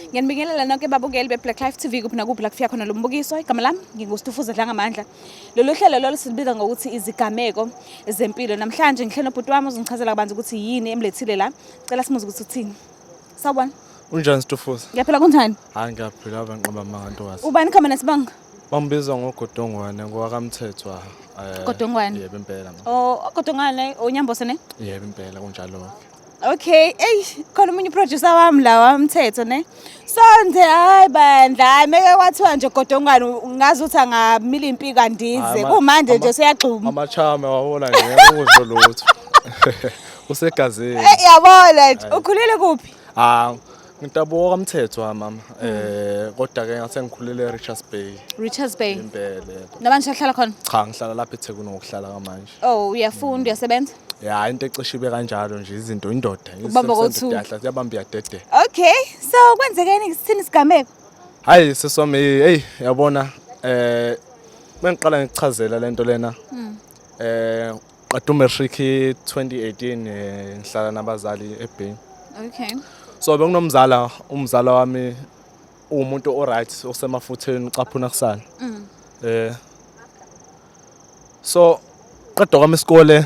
Ngiyanibingelela nonke babukeli beBlack Life TV kuphi nakuphi la kufika khona lo mbukiso. Igama lami nginguStufuza Dlangamandla. Lolu hlelo lolu silibiza ngokuthi izigameko zempilo. Namhlanje ngihlelo nobhuti wami uzongichazela kabanzi ukuthi yini emlethile la. Cela simuze ukuthi uthini. Sawubona. Unjani Stufuza? Ngiyaphila kunjani? Hayi ngiyaphila abanqaba amantokazi. Ubani khama nesibanga? Bambiza ngoGodongwane ngowakamthethwa. Godongwane. Yebo impela. Oh, Godongwane oNyambosa ne? Yebo impela kunjalo. Okay, khona umunye producer wami la wamthetho ne. Sonde hayi bandla, meke kwathiwa nje Godongwane ngazi ukuthi angamila impiko andize. Kumanje nje seyagxuma. Amachame wawona nje ukuzwe lutho. Usegazini. Yabona nje, ukhulile kuphi? Ngitabo kamthethwa mama. Kodwa ke ngase ngikhulele eRichards Bay. Richards Bay. Impela. Nabanje uhlala khona? Cha ngihlala lapha eThekwini ngokuhlala kamanje. Oh, uyafunda, uyasebenza? Ya into ecishe ibe kanjalo nje izinto indoda. Ubamba ngo-2. Yabamba iyadede. Okay, so kwenzekeni sithini isigameko? Hayi seswami yabona mengiqala ngichazela lento lena qeda umatric 2018 ngihlala nabazali eBay. Okay. So bekunomzala umzala wami umuntu oright osemafutheni ucaphuna kusana. So qeda kwami isikole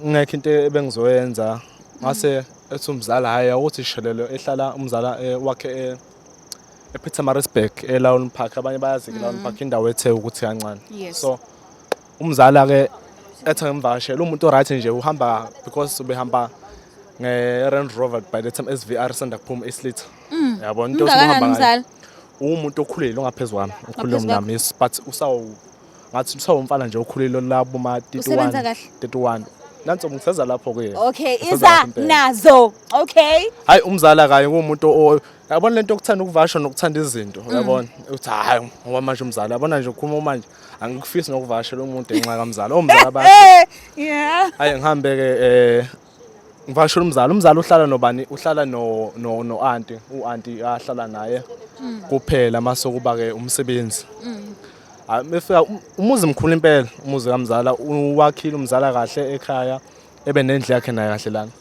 ngekho into ebengizoyenza ngase ethi umzala hayi ukuthi ishelelo ehlala umzala wakhe ePietermaritzburg eLawn Park abanye bayazi iLawn Park indawo ethe ukuthi kancane. So umzala ke ethi ngimvakashela umuntu oright nje uhamba because ubehamba nge-Range Rover by the time SVR sanda kuphuma eSlitha. Yabona into sokuhamba ngayo. Umuntu okhulile ongaphezulu kwami, ukhulile nami but ngathi usawumfana nje okhulile labo ma 31. Nanso ngiseza lapho ke. Okay, iza nazo. Okay. Hayi umzala kanye kumuntu yabona lento okuthanda ukuvasha nokuthanda izinto yabona uthi hayi ngoba manje umzala yabona nje ukhuluma manje angikufisi nokuvashela umuntu enxa kamzala omzala bathi yeah hayi ngihambe ke ngivashela umzala uhlala nobani uhlala no auntie u-auntie ahlala naye kuphela mase kuba ke umsebenzi mefika umuzi mkhulu impela umuzi kamzala uwakhile umzala kahle ekhaya ebe nendle yakhe naye kahle lana.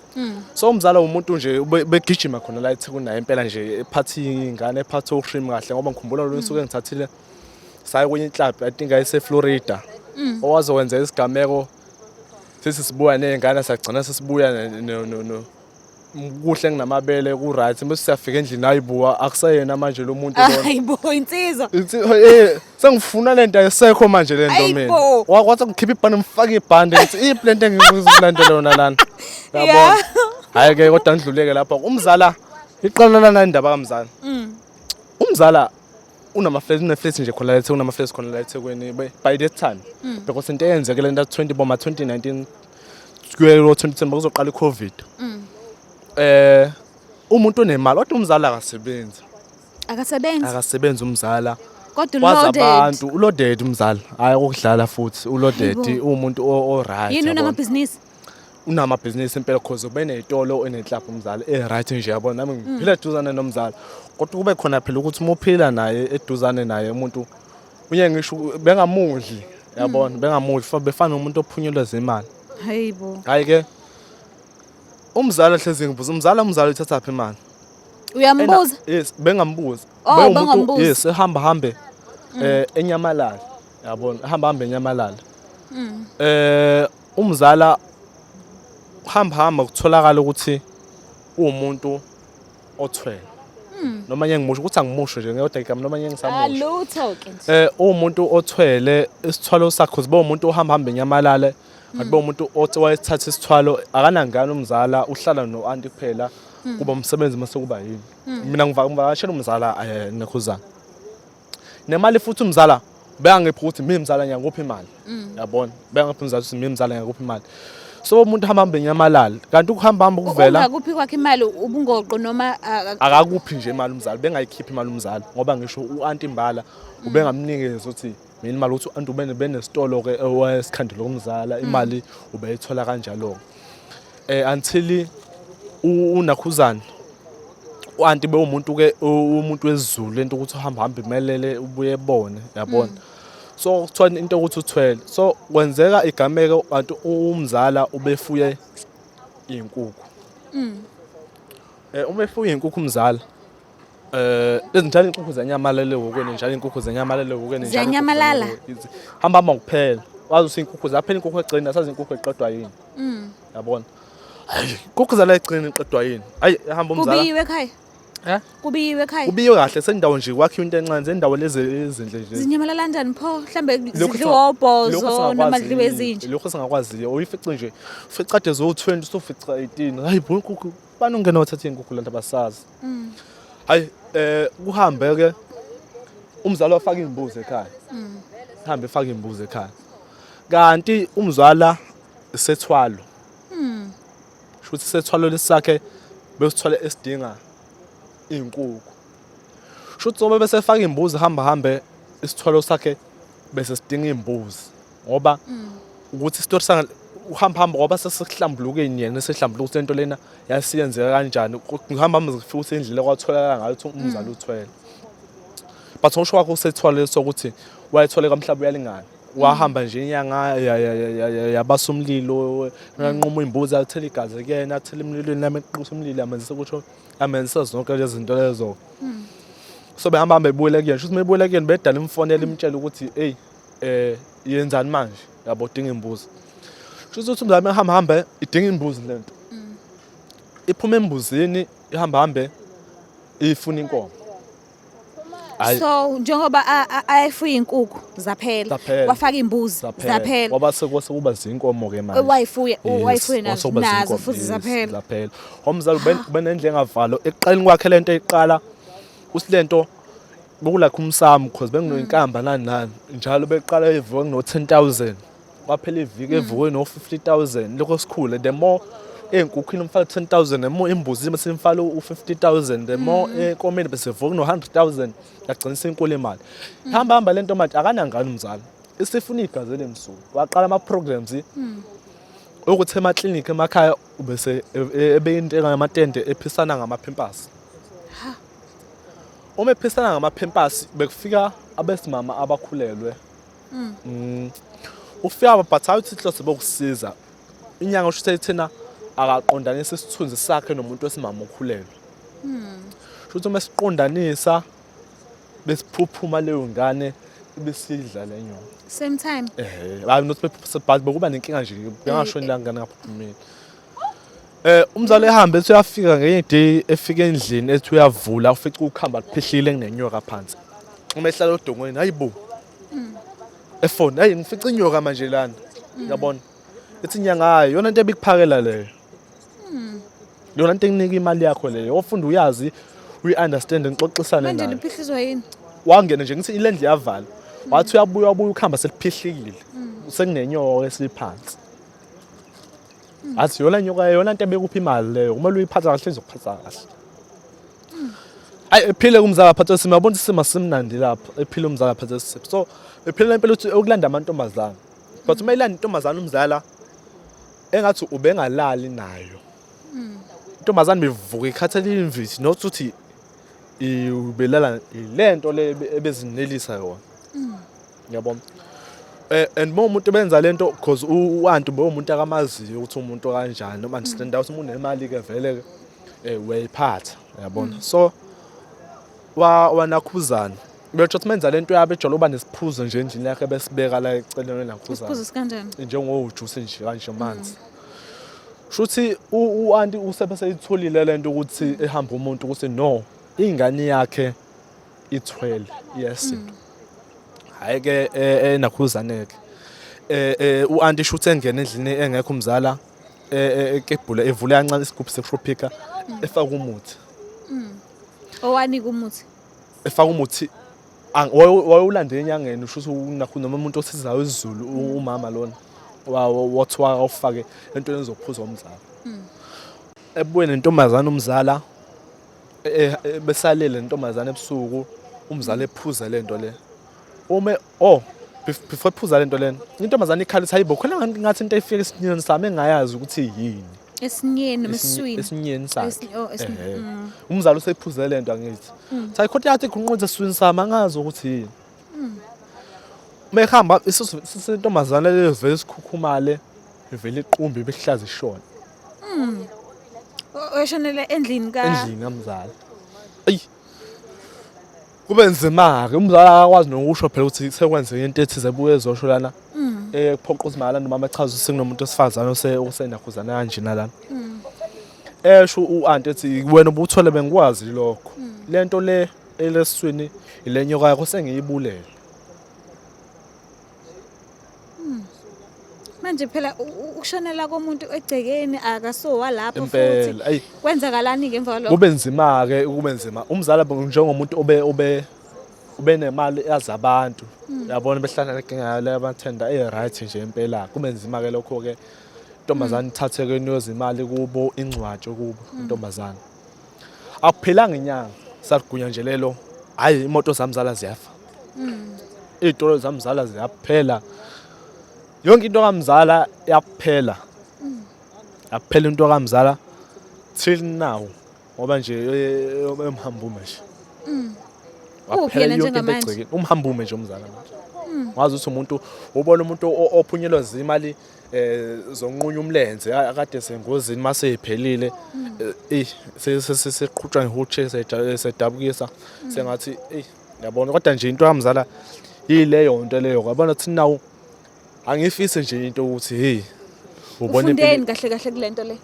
So umzala umuntu nje begijima khona la eThekwini naye impela nje ephathi ingane ephathi ushrim kahle ngoba ngikhumbula lo suku engithathile saye kwenye club I think ayise Florida owazokwenza isigameko sesibuya nezingane sagcina sesibuya no kuhle nginamabele ku right bese siyafika endlini ayibuka akusayena manje lo muntu lona hayibo insizwa sengifuna lento ayisekho manje lento mina wakwathi ngikhipha ibhande ngifaka ibhande ngithi iplante engikuzilandela yona lana yabona hayi ke kodwa ngidluleke lapha umzala iqala lana indaba kamzala umzala unama-flats nje khona la eThekwini unama-flats khona la eThekwini by that time because into eyenzeke lento 2019 kuye 2010 kuzoqala iCovid umuntu onemali kodwa umzala akasebenzi umzala kodwa abantu uloaded umzala hayi ukudlala futhi uloaded umuntu oright yini unamabhizinisi unamabhizinisi impela cause ube nezitolo enenhlapha umzala right nje yabona nami ngiphila eduzane nomzala kodwa kube khona phela ukuthi umophila naye eduzane naye umuntu unye ngisho bengamudli yabona bengamudli befana umuntu ophunyelwa zemali hayibo hayi ke umzala hlezi ngibuza umzala uthatha phi imali uyambuza yes bengambuza bengambuza yes ehamba eNyamalala yabona ehamba eNyamalala umzala hamba kutholakala ukuthi umuntu othwele noma ngimusho ukuthi angimusho nje ngiyodwa igama noma ngisamusho lutho ke umuntu othwele isithwalo sakhe zibe umuntu ohamba eNyamalala akuba umuntu owayethatha isithwalo akanangane umzala uhlala no-auntie kuphela kuba umsebenzi mase kuba yini mina ngivakashela umzala nekhuzana nemali futhi umzala beyangipha ukuthi mina umzala ngiyakuphi imali yabona beyangipha umzala ukuthi mina umzala ngiyakuphi imali so umuntu hamba eNyamalala kanti ukuhamba kuvela ngakuphi kwakhe imali ubungoqo noma akakuphi nje imali umzala bengayikhiphi imali umzala ngoba ngisho u-auntie Mbala ubengamnikeza ukuthi mina imali ukuthi u-auntie benesitolo ke esikhandile kumzala imali ubeyithola kanjalo until unakhuzana u-auntie bewumuntu ke umuntu wesiZulu lento ukuthi uhamba imelele ubuye ebone yabona so kuthiwa into ukuthi uthwele so kwenzeka igameko kanti umzala ubefuye izinkukhu uma efuye izinkukhu umzala njalo inkukhu zenyamalele wokweni njalo inkukhu zenyamalele wokweni Ziyanyamalala? hamba ngokuphela wazi ukuthi inkukhu zaphela inkukhu egcina sazi inkukhu eqedwa yini yabona hayi inkukhu zala egcina eqedwa yini hayi hamba umzala Kubiyiwe ekhaya? Kubiyiwe ekhaya? kubiyo kahle sendawo nje kwakhiwa into encane zendawo lezi ezinhle nje Zinyamalala kanjani pho? Mhlambe zidliwa obhozo noma zidliwa ezinje? lokho singakwaziyo uyifice nje ufica kade zo20 usufica 18 hayi bo inkukhu bani ungena wathatha inkukhu lento abasazi hayi kuhambe ke umzala wafaka imbuzi ekhaya hambe efaka imbuzi ekhaya kanti umzala sethwalo futhi sethwalo lesakhe besithwale esidinga inkukhu futhi sobe bese efaka imbuzi hambe isithwalo sakhe bese sidinga imbuzi ngoba ukuthi isitori sanga uhamba ngoba sesihlambulukeni yena sehlambuluka sento lena yasiyenzeka kanjani uhamba mzifika indlela kwatholakala ngayo ukuthi umzala uthwele but ngisho kwakho sethwale sokuthi wayethole kamhlaba uyalingana wahamba nje inyanga yabasa umlilo nqoma imbuzi athela igazi kuyena athela emlilweni nami eqisa umlilo amenze ukuthi amenze zonke lezi zinto lezo so behamba bebuyela kuyena futhi mebuyela kuyena bedala imfonela imtshela ukuthi hey yenzani manje yabo dinga imbuzi futhi uthi umzala hamba idinga imbuzi lento iphuma embuzini ihamba ifuna inkomo So njengoba ayifuya inkukhu zaphela wafaka imbuzi zaphela ngoba sekuba zinkomo ke manje wayifuya nazo futhi zaphela umzala benendle engavalo eqaleni kwakhe lento eyiqala usilento bokulakho umsamo because benginoyinkamba nani njalo beqala evuka no 10000 kwaphela iviki evuke no 50000 lokho sikhule the more enkukhini umfala 10000 the more imbuzi bese imfala u50000 the more enkomeni bese vuka no 100000 yagcina inkulu imali hamba lento manje akanangani umzala isifuna igazi lemsuku waqala ama programs ukuthi ema clinic emakhaya ubese ebeyinteka ngamatende ephisana ngamaphempasi uma ephisana ngamaphempasi bekufika abesimama abakhulelwe ufika ababathayo ukuthi inhloso bokusiza inyanga usho thina akaqondanisa isithunzi sakhe nomuntu wesimama okhulelwe futhi uma siqondanisa besiphuphuma leyo ngane besidla lenyoni same time hayi not but bekuba nenkinga nje bengasho ngane ngaphuphumile umzali ehambe ethi uyafika ngenye day efika endlini ethi uyavula ufica ukuhamba liphihlile kunenyoka phansi uma ehlala odongweni hayibo efone hayi ngifica inyoka manje lana yabona ethi inyanga hayi yona into ebikuphakela leyo yona into enginika imali yakho leyo ofunda uyazi uyi-understand ngixoxisane nayo manje liphihlizwa yini wangena nje ngithi ilendle yavala wathi uyabuya ukhamba seliphihlile sekunenyoka esiphansi athi yona nyoka yona into ebekupha imali leyo kumele uyiphatha kahle izokuphatha kahle ayi ephile kumzala phatha sima yabona isima simnandi lapha ephile umzala phatha sima so ephile impilo ukuthi okulanda amantombazana but uma ilanda intombazana umzala engathi ubengalali nayo intombazana bevuka ikhathele imvithi not ukuthi ubelala lento le ebezinelisa yona yabona and more umuntu benza lento because uantu umuntu akamaziyo ukuthi umuntu kanjani noma understand ukuthi umuntu nemali ke vele uyayiphatha yabona so wanakhuzana bethu menza lento yabe ejolo uba nesiphuzo nje endlini yakhe besibeka la eceleni nakhuzana isiphuzo sikanjani njengojuice nje kanje manzi shuthi uanti usebese itholile lento ukuthi ehamba umuntu ukuthi no ingane yakhe ithwele yesinto hayi ke enakhuzaneke uanti shuthi engena endlini engekho umzala ekebhula evule kancane isigubhu sekushopika efaka umuthi owanika umuthi efaka umuthi wayulande enyangeni usho ukuthi noma umuntu osizayo isiZulu umama lona wathwa awufake entweni ezokuphuza umzala ebuye nentombazana umzala besalele nentombazana ebusuku umzala ephuza lento le ume before ephuza lento lena intombazana ikhala ithi hayibo khona ngathi into efika esinyeni sami engayazi ukuthi yini esinyeni nomswini esinyeni sakhe umzala usephuze lento angithi sayi khona yathi igunqunze eswini sami angazi ukuthi yini mehamba isintombazana le vele sikhukhumale ivele iqumbi behlaza ishona oshonele endlini kamzala ayi kube nzima-ke umzali akakwazi nokusho phela ukuthi sekwenzeka into ethize ebuye ezosho lana kuphoqa ukuthi malana noma achaza ukuthi sekunomuntu wesifazane osenakhuzana kanjena lana esho u-anti ethi wena ubuthole bengikwazi lokho lento le elesiswini ile nyoka yakho sengiyibulele. Manje phela ukushonela komuntu egcekeni akasowa lapho Impela, futhi kwenzakalani ngemva kwalokho? kube nzima-ke kube nzima umzala njengomuntu ube nemali yazi abantu yabona behlala nenkinga le abathenda right nje impela kube nzima-ke lokho-ke intombazane ithatheke niyoza imali kubo ingcwatshe kubo intombazane akuphilanga inyanga sagunya nje lelo hayi imoto zamzala ziyafa iy'tolo zamzala ziyaphela yonke into kamzala yaphela yaphela into kamzala till now ngoba nje emhambume nje Uphi yena njengamanje? umhambume nje umzala manje wazi ukuthi umuntu ubona umuntu ophunyelwa zimali zonqunya umlenze akade sengozini mase iphelile seqhutshwa ngehutshe sedabukisa sengathi yabona kodwa nje into kamzala yileyo nto leyo yabona ukuthi nawo angifise nje into ukuthi hey ubone Ufundeni kahle kahle kulento le.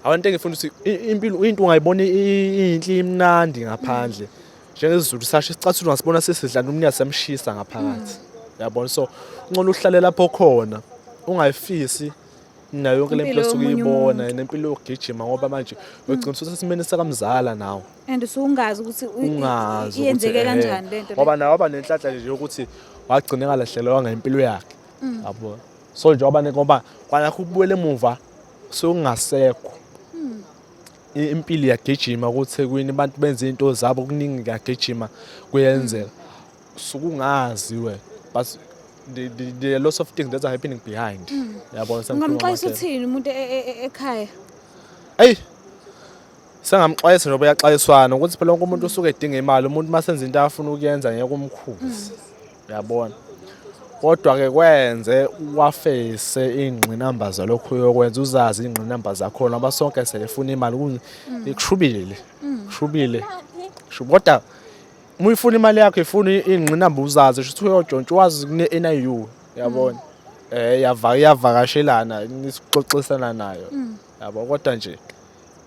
abantu engifunda ukuthi impilo into ungayibona inhle imnandi ngaphandle njengesizulu sasho isicathulo ngasibona sesidla nomnyazi semshisa ngaphakathi yabona so ungcono uhlale lapho khona ungayifisi nayo yonke lempilo sokuyibona nempilo yokugijima ngoba manje uyogcina ukuthi esimene sakamzala nawo And usungazi ukuthi ungazi iyenzeke kanjani lento le. ngoba nawo abanenhlanhla nje ukuthi wagcina ngalahlelwa ngempilo yakhe yabo so njengoba ngoba kwanakho ukubuyela emuva sokungasekho impilo yagijima ukuthi kwini abantu benza into zabo kuningi kagijima kuyenzeka sukungazi we but the lots of things that are happening behind yabona Ungamxwayisa uthini umuntu ekhaya? hey sengamxwayisa noma yaxwayiswana ukuthi phela wonke umuntu usuke edinga imali umuntu masenza into afuna ukuyenza ngeke umkhuzi yabona kodwa ke kwenze wafese ingqinamba zalokho yokwenza uzazi ingqinamba zakho ngoba sonke selefuna imali ikushubile kodwa uyifuna imali yakho ifuna ingqinamba uzazi ukuthi uyojontshwa wazi kune-NIU yabona yavakashelana nisixoxisana nayo yabo kodwa nje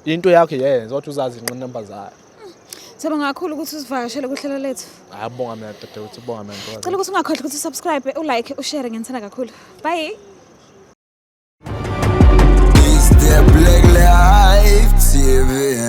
into yakho yenza ukuthi uzazi ingqinamba zayo. Sibonga kakhulu ukuthi usivakashele kuhlelo lethu. Ayabonga mina dadewethu ubonga mina. Cela ukuthi ungakhohlwa ukuthi subscribe, ulike, ushare ngiyithanda kakhulu. Bye. It's the Black Life TV.